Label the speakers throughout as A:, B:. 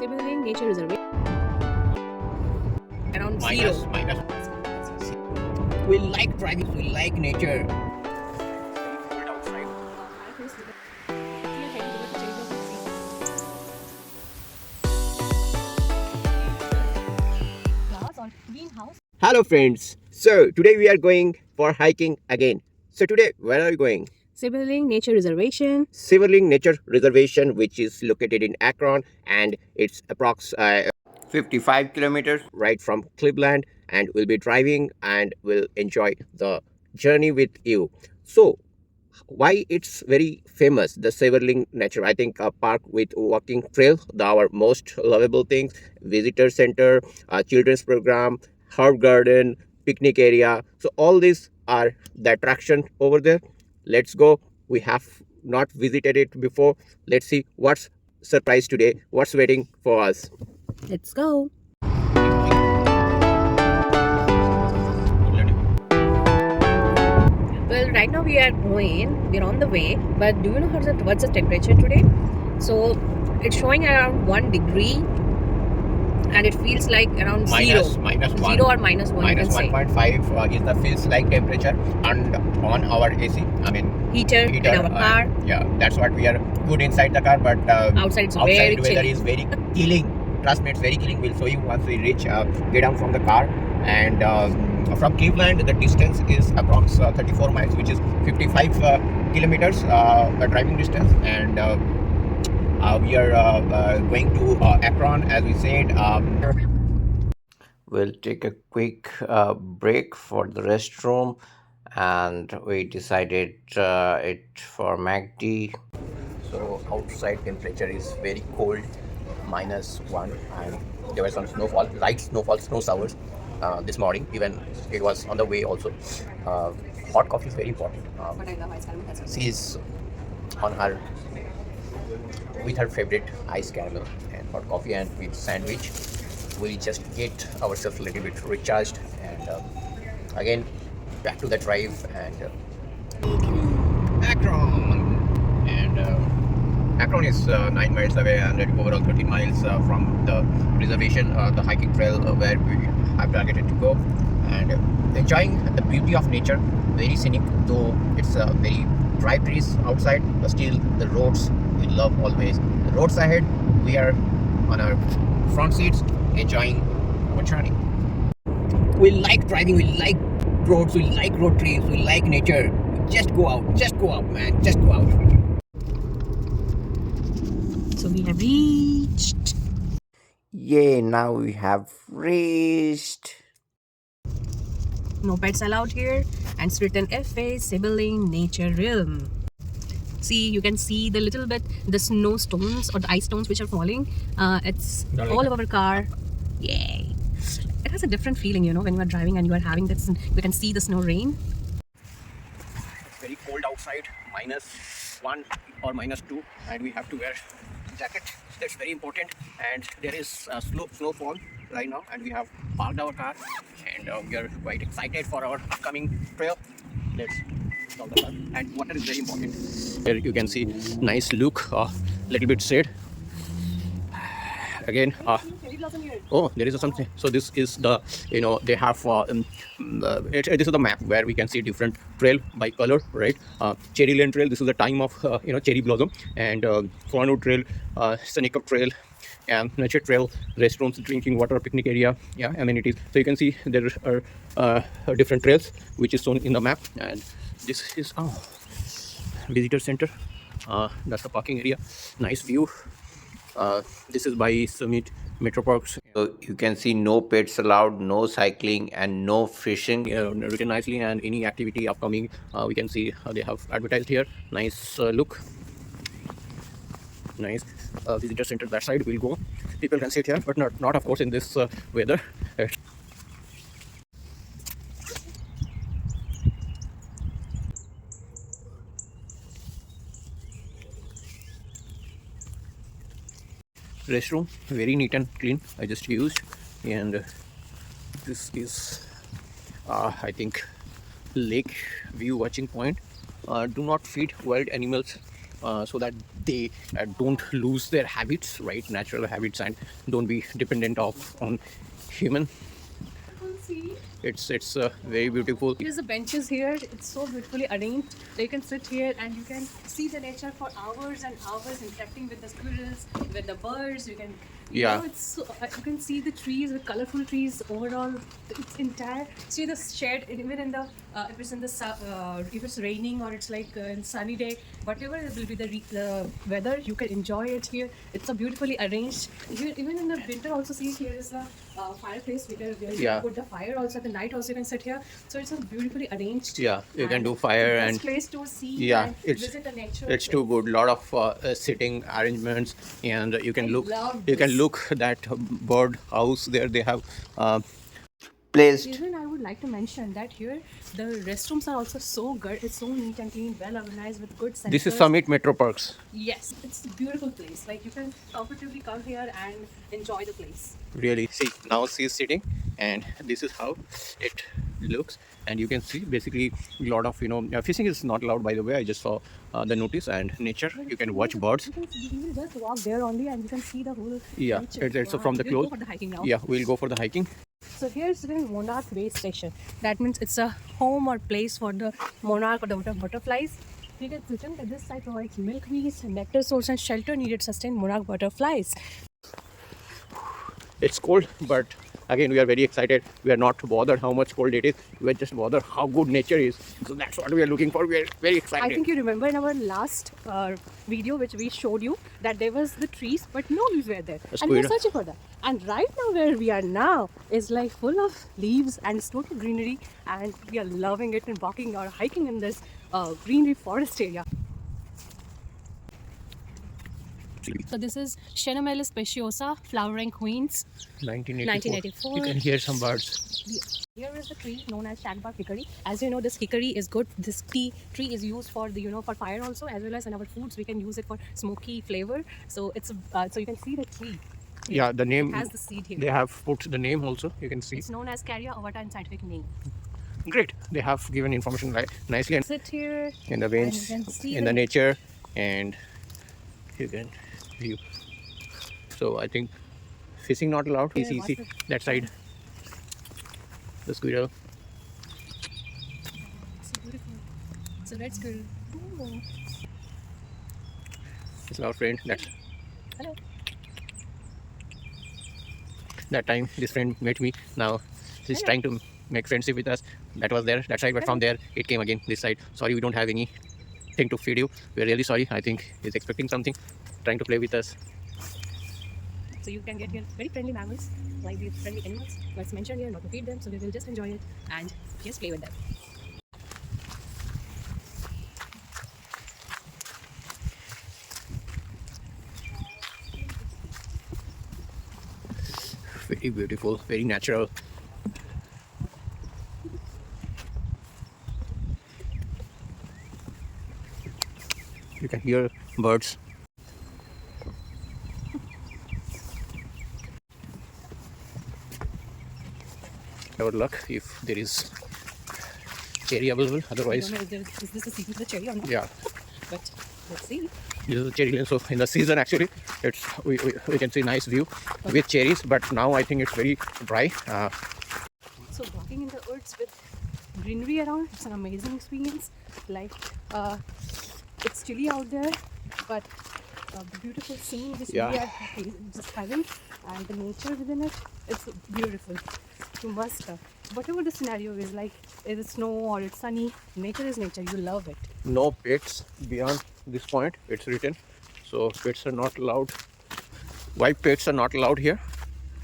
A: Seiberling Nature Reservation. Around
B: minus
A: zero.
B: minus. We like driving. We like nature. Hello friends. So today we are going for hiking again. So today where are we going?
A: Seiberling Nature Reservation.
B: Seiberling Nature Reservation, which is located in Akron, and it's approx 55 kilometers right from Cleveland, and we'll be driving and we'll enjoy the journey with you. So why it's very famous, the Seiberling Nature, I think a park with walking trail, our most lovable things, visitor center, children's program, herb garden, picnic area. So all these are the attraction over there. Let's go. We have not visited it before. Let's see what's surprise today, what's waiting for us.
A: Let's go. Well, right now we're on the way, but do you know what's the temperature today? So it's showing around 1 degree and it feels like around
B: Minus one.
A: 0 or minus 1,
B: Minus
A: you can say.
B: 1.5 is the feels like temperature, and on our AC, I mean
A: Heater in our car.
B: Yeah, that's what we are good inside the car, but
A: Outside it's very
B: weather
A: chilly.
B: is very killing. Trust me, it's very killing. We'll show you once we reach, get down from the car, and from Cleveland the distance is approx 34 miles, which is 55 kilometers driving distance, and we are going to Akron, as we said. We'll take a quick break for the restroom, and we decided it for MACD. So outside temperature is very cold, -1, and there was some snowfall, light snowfall, snow showers this morning. Even it was on the way also. Hot coffee is very important. She's on her with her favorite ice caramel and hot coffee, and with sandwich. We'll just get ourselves a little bit recharged, and again back to the drive, and Akron. And Akron is 9 miles away, and overall 13 miles from the reservation, the hiking trail where we have targeted to go, and enjoying the beauty of nature. Very scenic, though it's very dry trees outside, but still the roads we love always. The roads ahead, we are on our front seats enjoying our journey. We like driving, we like roads, we like road trips, we like nature. Just go out, man, just go out.
A: So we have reached.
B: Yay, now we have reached.
A: No pets allowed here, and it's written FA Seiberling Nature Realm. See, you can see the little bit the snow stones or the ice stones which are falling. It's all over our car. Yay! It has a different feeling, when you are driving and you are having this. You can see the snow rain.
B: It's very cold outside, -1 or -2, and we have to wear jacket. That's very important. And there is snowfall right now, and we have parked our car, and we are quite excited for our upcoming trail. Let's stop the car. And water is very important. Here you can see nice look, little bit shade. Again, oh, there is something. So this is the, they have this is the map where we can see different trail by color, right? Cherry Lane Trail, this is the time of cherry blossom, and Forno Trail, Scenic Up Trail, and Nature Trail, restrooms, drinking water, picnic area, yeah, amenities. So you can see there are different trails which is shown in the map, and this is visitor center. That's the parking area. Nice view. This is by Summit Metro Parks. So you can see no pets allowed, no cycling, and no fishing. Written nicely, and any activity upcoming, we can see they have advertised here. Nice look. Nice visitor center that side. We'll go. People can sit here, but not of course in this weather. Restroom very neat and clean. I just used, and this is I think lake view watching point. Do not feed wild animals so that they don't lose their habits, right, natural habits, and don't be dependent of on human.
A: See,
B: It's very beautiful.
A: here's the benches here. It's so beautifully arranged. You can sit here and you can see the nature for hours and hours, interacting with the squirrels, with the birds. You can,
B: Yeah.
A: it's so, you can see the trees, the colorful trees overall. It's entire. See the shade even in the if it's in the if it's raining or it's like in sunny day, whatever it will be the weather, you can enjoy it here. It's so beautifully arranged. Even in the winter, also see here is a fireplace where you
B: Yeah.
A: put the fire. Also at the night, also you can sit here. So it's a beautifully arranged.
B: Yeah, you can
A: and
B: do fire
A: best
B: and
A: place to see
B: yeah,
A: and
B: it's
A: visit the nature.
B: it's too good. Lot of sitting arrangements, and you can
A: I
B: look
A: love
B: you can
A: this.
B: look that bird house there. They have placed.
A: Even I would like to mention that here the restrooms are also so good. It's so neat and clean, well organized with good
B: This is
A: sensors.
B: Summit Metro Parks.
A: Yes, it's a beautiful place. Like you can comfortably come here and enjoy the place.
B: Really, see now she's sitting, and this is how it looks. And you can see basically a lot of fishing is not allowed, by the way. I just saw the notice. And nature, you can watch birds.
A: You will just walk there only and you can see the whole
B: Yeah,
A: nature.
B: it's
A: Wow.
B: from the
A: We'll
B: close.
A: go for the hiking now.
B: Yeah, we'll go for the hiking.
A: So here's the monarch base station. That means it's a home or place for the monarch or the butterflies. You can written that this site provides milkweeds, nectar source, and shelter needed to sustain monarch butterflies.
B: It's cold, but again, we are very excited. We are not bothered how much cold it is. We are just bothered how good nature is. So that's what we are looking for. We are very excited.
A: I think you remember in our last video which we showed you that there was the trees but no leaves were there, and we were searching for that. And right now where we are now is like full of leaves and it's total greenery, and we are loving it and walking or hiking in this greenery forest area. So this is Chenamelis speciosa, flowering queens.
B: 1984. You can hear some birds.
A: Here is the tree known as shagbark hickory. As you know, this hickory is good. This tree is used for the for fire also, as well as in our foods. We can use it for smoky flavor. So it's so you can see the tree.
B: Yeah, the name
A: It has the seed here.
B: They have put the name also. You can see.
A: It's known as Caria ovata in scientific name.
B: Great. They have given information right nicely and
A: Sit here
B: in the veins, in the nature, and you can view. So I think fishing not allowed.
A: Yeah,
B: See that side. The squirrel.
A: It's so beautiful. So let's go. Ooh.
B: It's our friend. That's
A: Hello.
B: that time this friend met me. Now she's trying to make friendship with us. That was there, that side, but from there it came again this side. Sorry, we don't have anything to feed you. We're really sorry. I think he's expecting something, trying to play with us.
A: So you can get here very friendly mammals, like these friendly animals. Let's mention here not to feed them, so we will just enjoy it and just play with them.
B: Very beautiful, very natural. You can hear birds. Our luck if there is cherry available.
A: I
B: Otherwise,
A: don't know is this a season for the cherry or not,
B: yeah,
A: but let's see.
B: this is cherry lane. So in the season, actually, it's we can see nice view with cherries. But now I think it's very dry.
A: So walking in the woods with greenery around, it's an amazing experience. Like it's chilly out there, but the beautiful scene which we are just having, and the nature within it, it's beautiful. You must whatever the scenario is, like is it snow or it's sunny, nature is nature. You love it.
B: No pets beyond this point. It's written. So pets are not allowed. Why pets are not allowed here?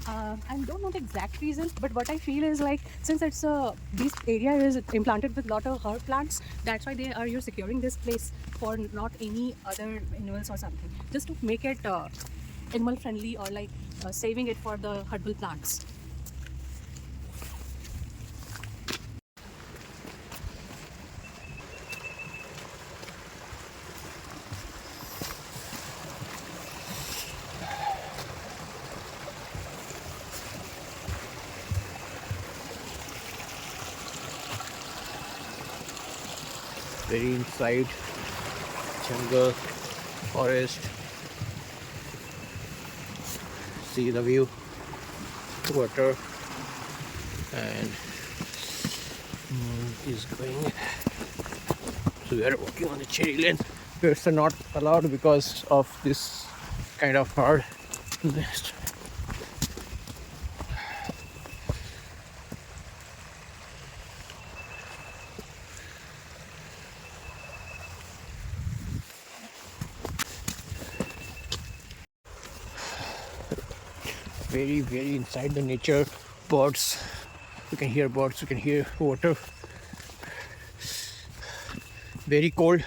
A: I don't know the exact reason, but what I feel is like since it's this area is implanted with lot of herb plants, that's why they are you're securing this place for not any other animals or something, just to make it animal friendly or like saving it for the herbal plants.
B: Very inside jungle. forest. See the view, water, and moon is going. So we are walking on the cherry lane. Pets are not allowed because of this kind of hard nest. Very inside the nature. Birds, you can hear birds, you can hear water. Very cold.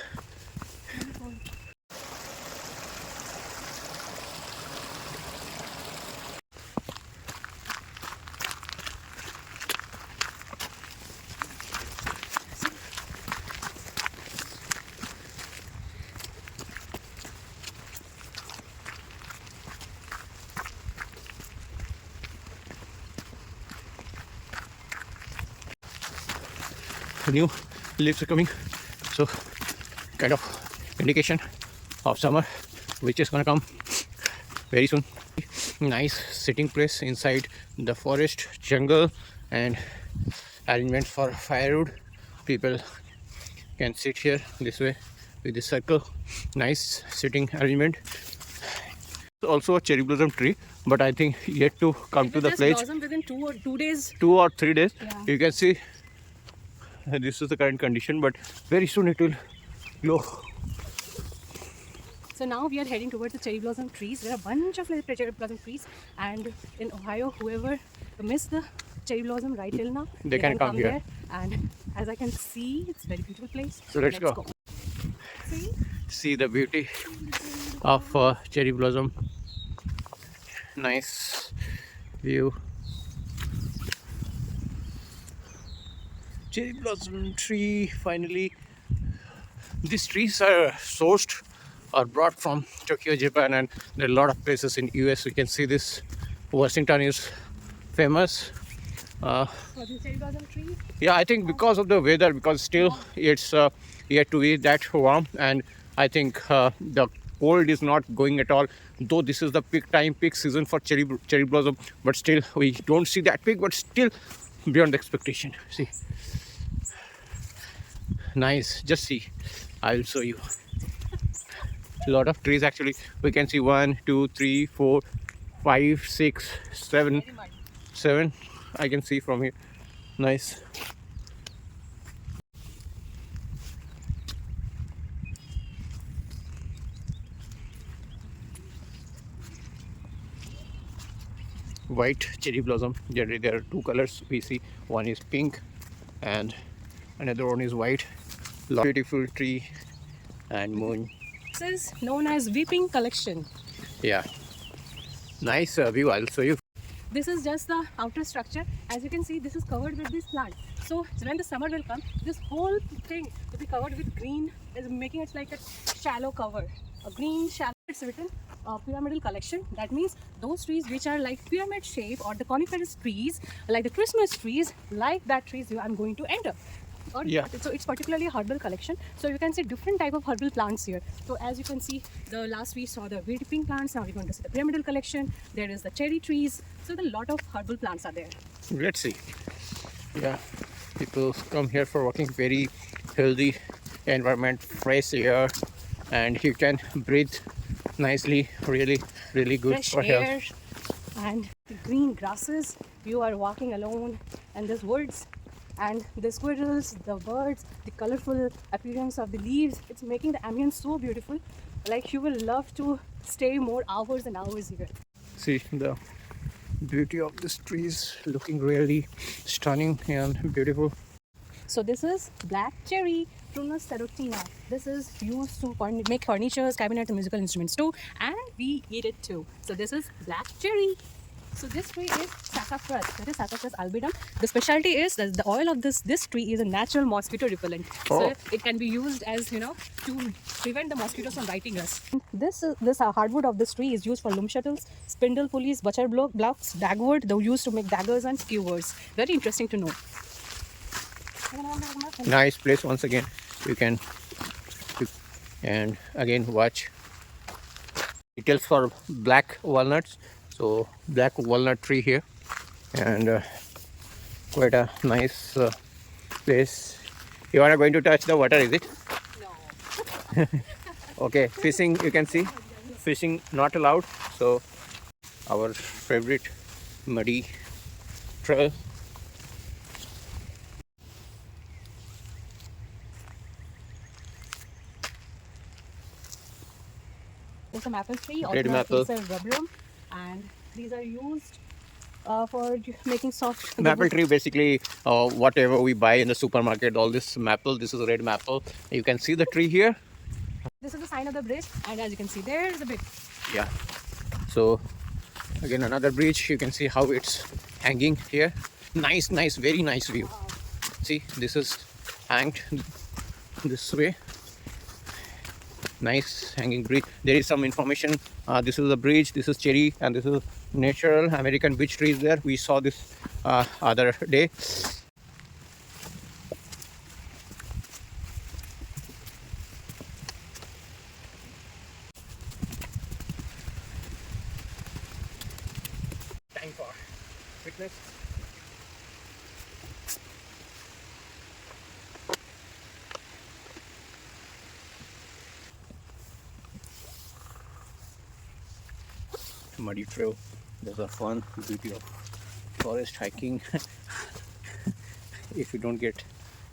B: New leaves are coming, so kind of indication of summer, which is gonna come very soon. Nice sitting place inside the forest jungle, and arrangements for firewood. People can sit here this way with this circle. Nice sitting arrangement. Also a cherry blossom tree, but I think yet to come to the place.
A: Blossom within 2 days.
B: 2 or 3 days.
A: Yeah.
B: You can see this is the current condition, but very soon it will glow.
A: So now we are heading towards the cherry blossom trees. There are a bunch of cherry blossom trees, and in Ohio, whoever missed the cherry blossom right till now,
B: they can come here.
A: There. And as I can see, it's a very beautiful place.
B: So let's go. See the beauty of cherry blossom. Nice view. Cherry blossom tree, finally. These trees are sourced or brought from Tokyo, Japan, and there are a lot of places in US. You can see this. Washington is famous.
A: For the cherry blossom tree?
B: Yeah, I think because of the weather, because still it's yet to be that warm, and I think the cold is not going at all. Though this is the peak season for cherry blossom, but still we don't see that peak, but still beyond expectation. See. Nice, just see. I will show you. A lot of trees actually. We can see 1, 2, 3, 4, 5, 6, 7. 7 I can see from here. Nice. White cherry blossom. Generally there are 2 colors we see. One is pink and another one is white. Beautiful tree and moon.
A: This is known as weeping collection.
B: Yeah, nice view. I'll show you.
A: This is just the outer structure. As you can see, this is covered with this plant. So when the summer will come, this whole thing will be covered with green, is making it like a shallow cover, a green shallow. It's written pyramidal collection. That means those trees which are like pyramid shape, or the coniferous trees, like the Christmas trees, like that trees I'm going to enter.
B: Yeah.
A: So it's particularly a herbal collection. So you can see different type of herbal plants here. So as you can see, the last we saw the weeping plants. Now we're going to see the pyramidal collection. There is the cherry trees. So a lot of herbal plants are there.
B: Let's see. Yeah, people come here for walking. Very healthy environment, fresh air, and you can breathe nicely. Really good
A: Fresh
B: for
A: air
B: health.
A: and the green grasses. You are walking alone, and there's woods, and the squirrels, the birds, the colorful appearance of the leaves. It's making the ambience so beautiful. Like you will love to stay more hours and hours here.
B: See the beauty of these trees, looking really stunning and beautiful.
A: So this is black cherry, Prunus serotina. This is used to make furniture, cabinets, and musical instruments too, and we eat it too. So this is black cherry. So this tree is sassafras. That is Sassafras albidum. The specialty is that the oil of this tree is a natural mosquito repellent.
B: Oh.
A: So it can be used as, to prevent the mosquitoes from biting us. This hardwood of this tree is used for loom shuttles, spindle pulleys, butcher blocks, dagwood. They used to make daggers and skewers. Very interesting to know.
B: Nice place once again. You can and again watch details for black walnuts. So black walnut tree here, and quite a nice place. You are going to touch the water, is it?
A: No.
B: Okay, fishing, you can see fishing not allowed. So our favorite muddy trail.
A: There's a maple tree,
B: Red
A: also
B: maple.
A: it's a rubrum, and these are used for making soft.
B: Maple tree, basically whatever we buy in the supermarket, all this maple, this is a red maple. You can see the tree here.
A: This is the sign of the bridge, and as you can see, there's a bit.
B: Yeah, so again another bridge, you can see how it's hanging here. Nice, nice, very nice view. See, this is hanged this way. Nice hanging bridge. There is some information. This is a bridge, this is cherry, and this is natural American beech trees there. We saw this other day. Time for fitness. Muddy trail. There's a fun beauty of forest hiking. If you don't get,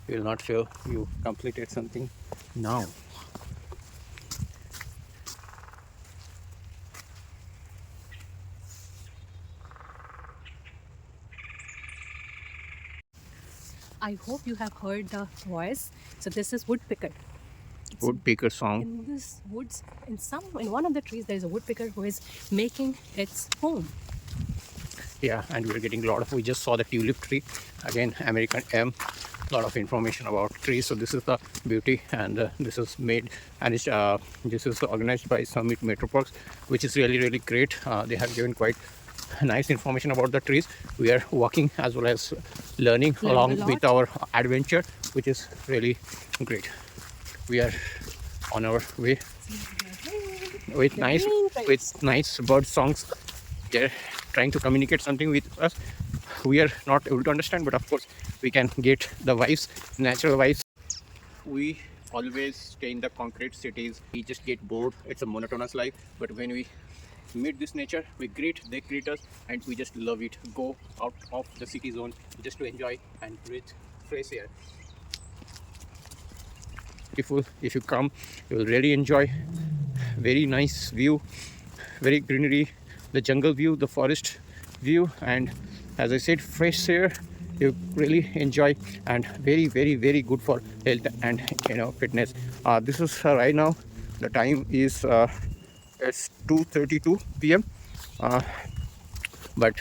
B: you will not feel you completed something. Now
A: I hope you have heard the voice. So this is woodpecker.
B: woodpecker song.
A: In this woods, in one of the trees, there is a woodpecker who is making its home.
B: Yeah, and we're getting a lot of, we just saw the tulip tree, again American elm. Lot of information about trees. So this is the beauty, and this is made, and it's, this is organized by Summit Metro Parks, which is really great. They have given quite nice information about the trees. We are walking as well as learning along with our adventure, which is really great. We are on our way with nice bird songs. They're trying to communicate something with us. We are not able to understand, but of course we can get the vibes, natural vibes. We always stay in the concrete cities. We just get bored. It's a monotonous life. But when we meet this nature, they greet us, and we just love it. Go out of the city zone just to enjoy and breathe fresh air. Beautiful. If you come, you will really enjoy. Very nice view, very greenery, the jungle view, the forest view, and as I said, fresh air. You really enjoy, and very good for health and fitness. This is right now. The time is it's 2:32 p.m. But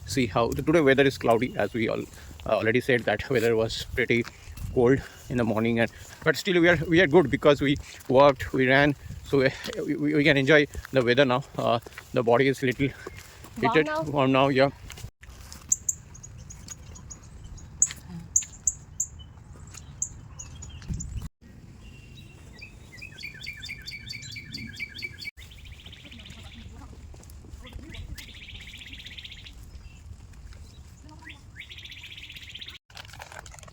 B: see how today weather is cloudy, as we all already said that weather was pretty cold in the morning, and but still we are good because we walked, we ran, so we can enjoy the weather now. The body is little heated, warm now. Yeah.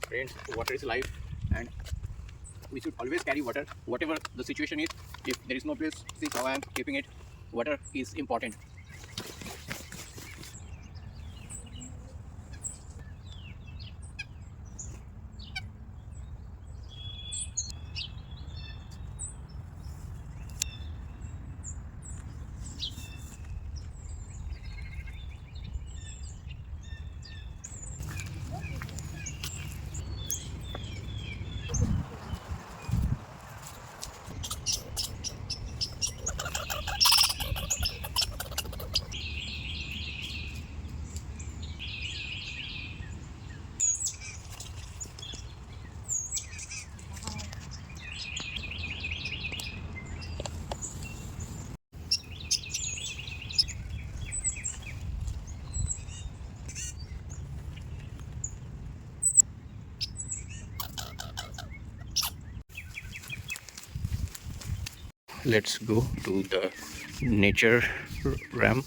B: Friends, water is life, and we should always carry water, whatever the situation is. If there is no place, see how I am keeping it. Water is important. Let's go to the nature ram.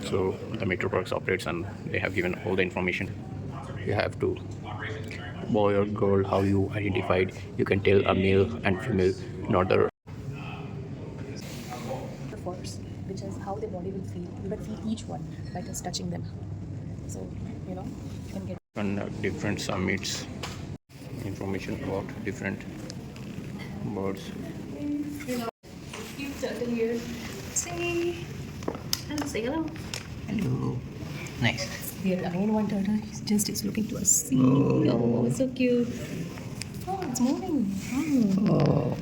B: So the metro parks operates and they have given all the information. You have to, boy or girl, how you identified, you can tell a male and female, not the
A: The force, which is how the body will feel. You will feel each one by just touching them. So, you know, you can get
B: different summits, information about different birds.
A: cute turtle here. Say, hello, say hello.
B: Hello. Nice.
A: There again one turtle. He's just is looking to us. See, oh, so cute. Oh, it's moving. Oh.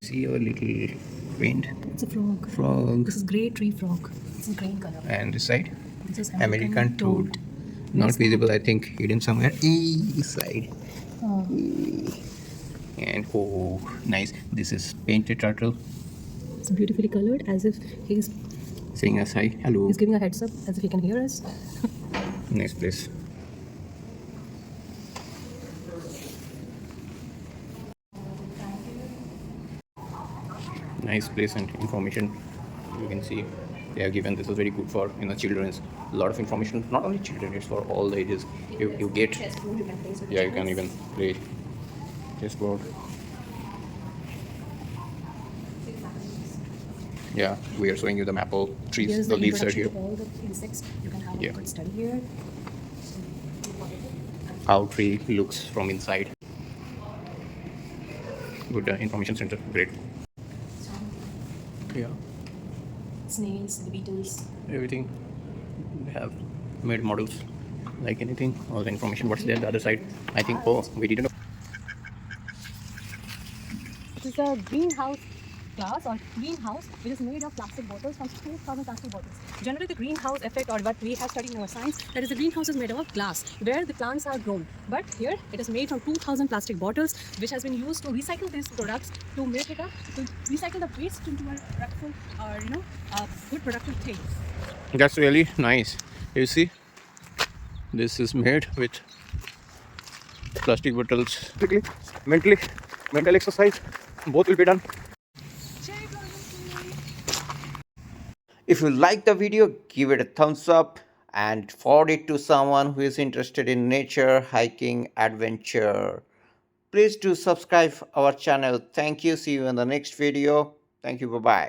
B: See your little friend.
A: It's a frog.
B: Frog.
A: This is grey tree frog. It's in green color.
B: And this side?
A: This is
B: American toad. Not visible, I think, hidden somewhere. Side.
A: Oh.
B: And oh, nice. This is painted turtle.
A: It's beautifully colored, as if he's
B: Saying us hi. Hello.
A: giving a heads up, as if he can hear us.
B: Nice place. Nice place and information. You can see they have given, this is very good for children's, a lot of information, not only children, it's for all the ages. You get,
A: Chessboard, you can place with
B: yeah, you can even play chessboard. Yeah, we are showing you the maple trees.
A: Here's
B: The leaves are
A: introduction
B: here.
A: to all the insects. You can have
B: Yeah.
A: a good study here.
B: How tree looks from inside. Good information center. Great. Yeah,
A: Snails, the beetles.
B: everything. They have made models like anything. All the information. What's there on the other side? I think. Oh, we didn't know.
A: This is a greenhouse glass or greenhouse which is made of plastic bottles from 2,000 plastic bottles. Generally, the greenhouse effect, or what we have studied in our science, that is the greenhouse is made of glass where the plants are grown. But here it is made from 2,000 plastic bottles, which has been used to recycle these products to make it up, to recycle the waste into a productive, or a good productive thing.
B: That's really nice. You see, this is made with plastic bottles. Quickly, mentally, mental exercise. Both will be done. If you like the video, give it a thumbs up and forward it to someone who is interested in nature, hiking, adventure. Please do subscribe our channel. Thank you. See you in the next video. Thank you. Bye bye.